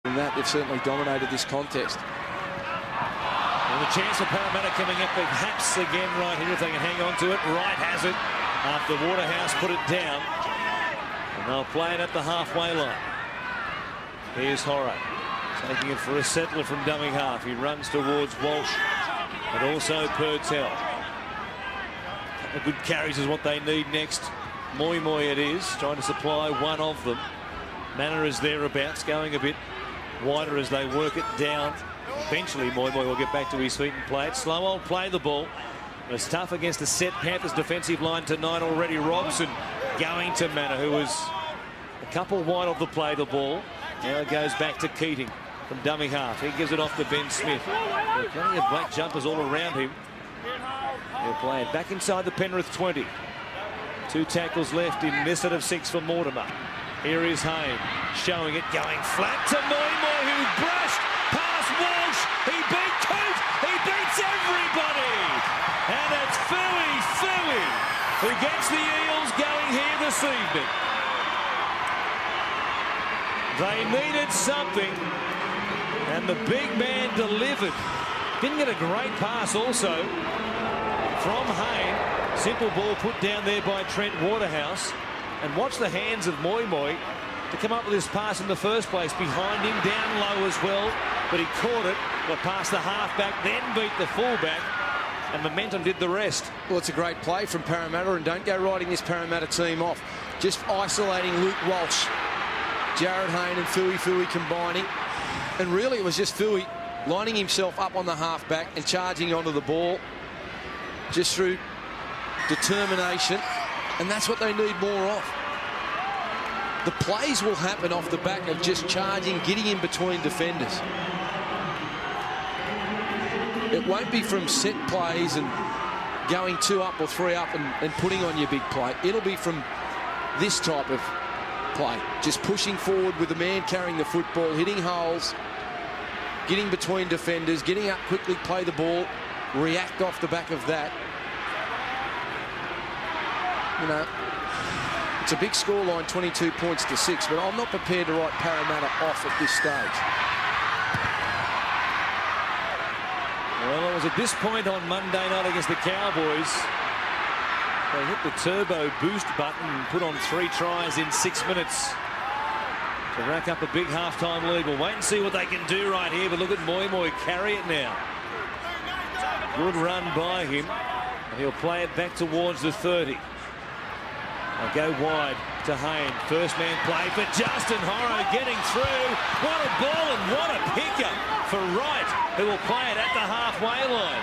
In that, they've certainly dominated this contest. And a chance for Parramatta coming up, perhaps again right here if they can hang on to it. Wright has it after Waterhouse put it down. And they'll play it at the halfway line. Here's Horror taking it for a settler from dummy half. He runs towards Walsh, but also Purtell. A good carries is what they need next. Moi it is, trying to supply one of them. Manor is thereabouts, going a bit wider as they work it down. Eventually, Moi will get back to his feet and play it. Slow old play the ball. But it's tough against the set Panthers defensive line tonight already. Robson going to Manor, who was a couple wide of the play the ball. Now it goes back to Keating from dummy half. He gives it off to Ben Smith. There are plenty of black jumpers all around him. He'll play it back inside the Penrith 20. 2 tackles left in this set of 6 for Mortimer. Here is Hayne showing it, going flat to Moi, who brushed past Walsh. He beat Coote. He beats everybody. And it's Fui who gets the Eels going here this evening. They needed something, and the big man delivered. Didn't get a great pass also from Hayne. Simple ball put down there by Trent Waterhouse. And watch the hands of Moi to come up with this pass in the first place. Behind him, down low as well. But he caught it, got past the halfback, then beat the fullback. And momentum did the rest. Well, it's a great play from Parramatta, and don't go writing this Parramatta team off. Just isolating Luke Walsh. Jared Hayne and Fui combining. And really, it was just Fui lining himself up on the halfback and charging onto the ball. Just through determination. And that's what they need more of. The plays will happen off the back of just charging, getting in between defenders. It won't be from set plays and going 2 up or 3 up and putting on your big play. It'll be from this type of play. Just pushing forward with the man carrying the football, hitting holes, getting between defenders, getting up quickly, play the ball, react off the back of that. You know, it's a big scoreline, 22 points to 6, but I'm not prepared to write Parramatta off at this stage. Well, it was at this point on Monday night against the Cowboys. They hit the turbo boost button and put on 3 tries in 6 minutes to rack up a big halftime lead. We'll wait and see what they can do right here, but look at Moi carry it now. Good run by him. And he'll play it back towards the 30. They'll go wide to Hayne. First man play for Justin Horror getting through. What a ball and what a pickup for Wright, who will play it at the halfway line.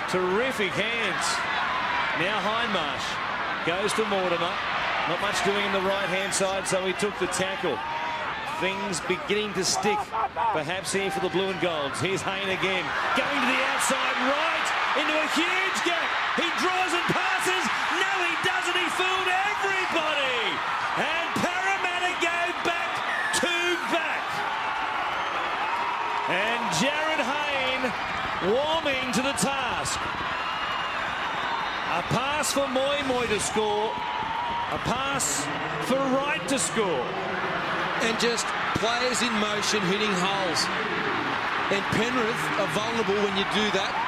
Terrific hands. Now Hindmarsh goes to Mortimer. Not much doing in the right-hand side, so he took the tackle. Things beginning to stick, perhaps here for the Blue and Golds. Here's Hayne again, going to the outside right, into a huge gap. He draws and passes. No, he doesn't. He fooled everybody. And Parramatta go back to back. And Jared Hayne warming to the task. A pass for Moi to score. A pass for Wright to score. And just players in motion hitting holes. And Penrith are vulnerable when you do that.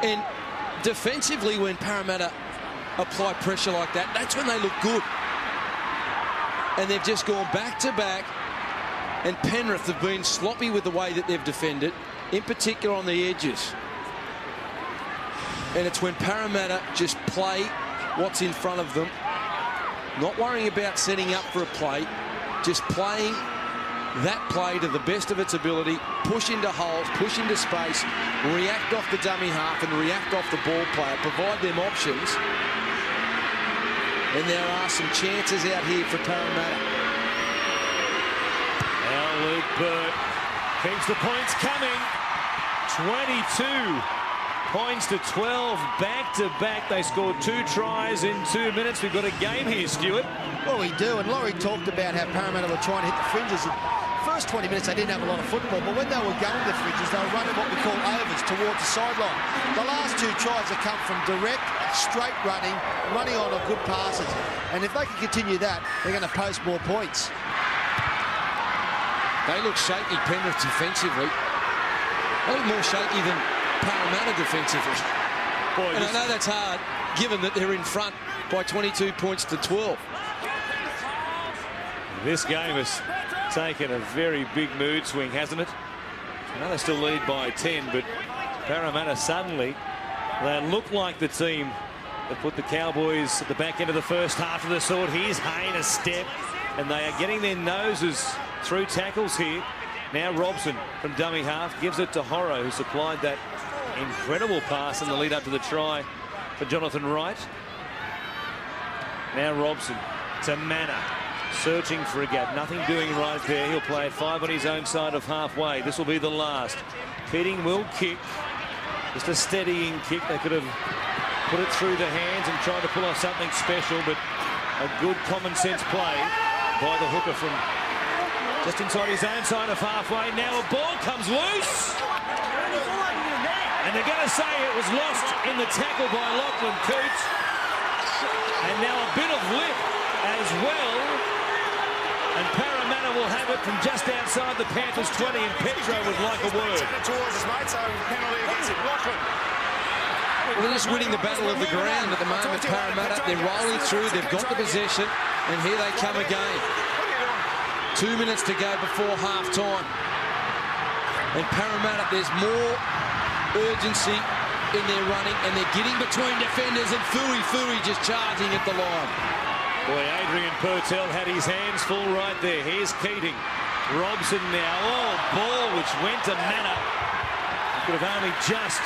And defensively, when Parramatta apply pressure like that, that's when they look good. And they've just gone back to back. And Penrith have been sloppy with the way that they've defended, in particular on the edges. And it's when Parramatta just play what's in front of them, not worrying about setting up for a play, just playing that play to the best of its ability, push into holes, push into space, react off the dummy half and react off the ball player, provide them options. And there are some chances out here for Parramatta. Now Luke Burt keeps the points coming. 22 points to 12, back-to-back. They scored 2 tries in 2 minutes. We've got a game here, Stuart. Well, we do, and Laurie talked about how Parramatta were trying to hit the fringes. First 20 minutes, they didn't have a lot of football, but when they were going to the fringes, they were running what we call overs towards the sideline. The last 2 tries have come from direct, straight running on good passes. And if they can continue that, they're going to post more points. They look shaky, Penrith, defensively. They look more shaky than Parramatta defensively. Boy, and I know that's hard, given that they're in front by 22 points to 12. This game has taken a very big mood swing, hasn't it? I know they still lead by 10, but Parramatta suddenly, they look like the team that put the Cowboys at the back end of the first half of the sword. Here's Hayne, a step, and they are getting their noses through tackles here. Now Robson from dummy half gives it to Horrow, who supplied that incredible pass in the lead up to the try for Jonathan Wright. Now Robson to Manor, searching for a gap, nothing doing right there. He'll play at 5 on his own side of halfway. This will be the last. Keating will kick, just a steadying kick. They could have put it through the hands and tried to pull off something special, but a good common sense play by the hooker from just inside his own side of halfway. Now a ball comes loose, and they're going to say it was lost in the tackle by Lachlan Coote. And now a bit of lip as well, and Parramatta will have it from just outside the Panthers 20, and Petro would like a word. Well, they're just winning the battle of the ground at the moment, Parramatta. They're rolling through, they've got the possession, and here they come again. 2 minutes to go before half-time. And Parramatta, there's more urgency in their running, and they're getting between defenders, and Fui just charging at the line. Boy, Adrian Purtell had his hands full right there. Here's Keating. Robson now. Oh, ball which went to Manor. Could have only just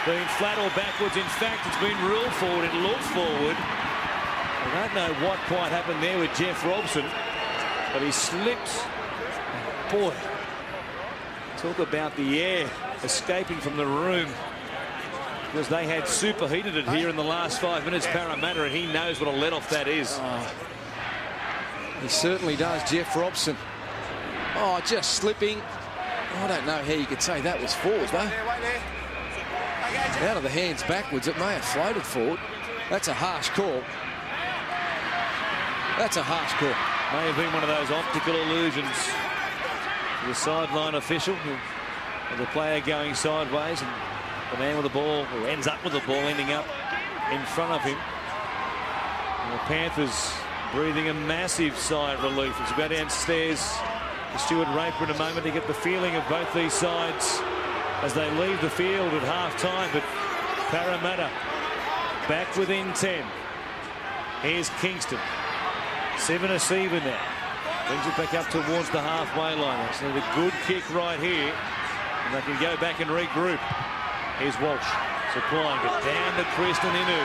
been flat or backwards. In fact, it's been ruled forward. It looked forward. I don't know what quite happened there with Jeff Robson, but he slipped. Boy, talk about the air escaping from the room, because they had superheated it here in the last 5 minutes, Parramatta, and he knows what a let-off that is. He certainly does, Jeff Robson. Oh, just slipping. I don't know how you could say that was forward, though. Out of the hands backwards, it may have floated forward. That's a harsh call. That's a harsh call. May have been one of those optical illusions for the sideline official, of the player going sideways, and the man with the ball, who ends up with the ball, ending up in front of him. And the Panthers breathing a massive sigh of relief as we go downstairs to Stuart Raper in a moment to get the feeling of both these sides as they leave the field at half-time. But Parramatta back within 10. Here's Kingston. 7 even now. Brings it back up towards the halfway line. It's a good kick right here, and they can go back and regroup. Here's Walsh supplying it down to Kristen Inu.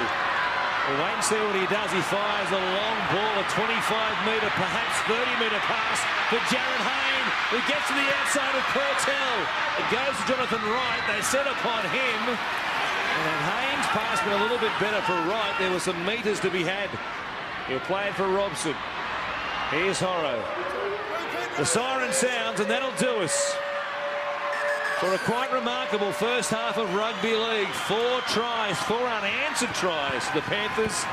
We'll wait and see what he does. He fires a long ball, a 25-metre, perhaps 30-metre pass for Jared Hayne, who gets to the outside of Purtell. It goes to Jonathan Wright. They set upon him. And Hayne's pass been a little bit better for Wright. There were some metres to be had. He'll play it for Robson. Here's Horrow. The siren sounds, and that'll do us for a quite remarkable first half of rugby league. 4 tries, 4 unanswered tries to the Panthers.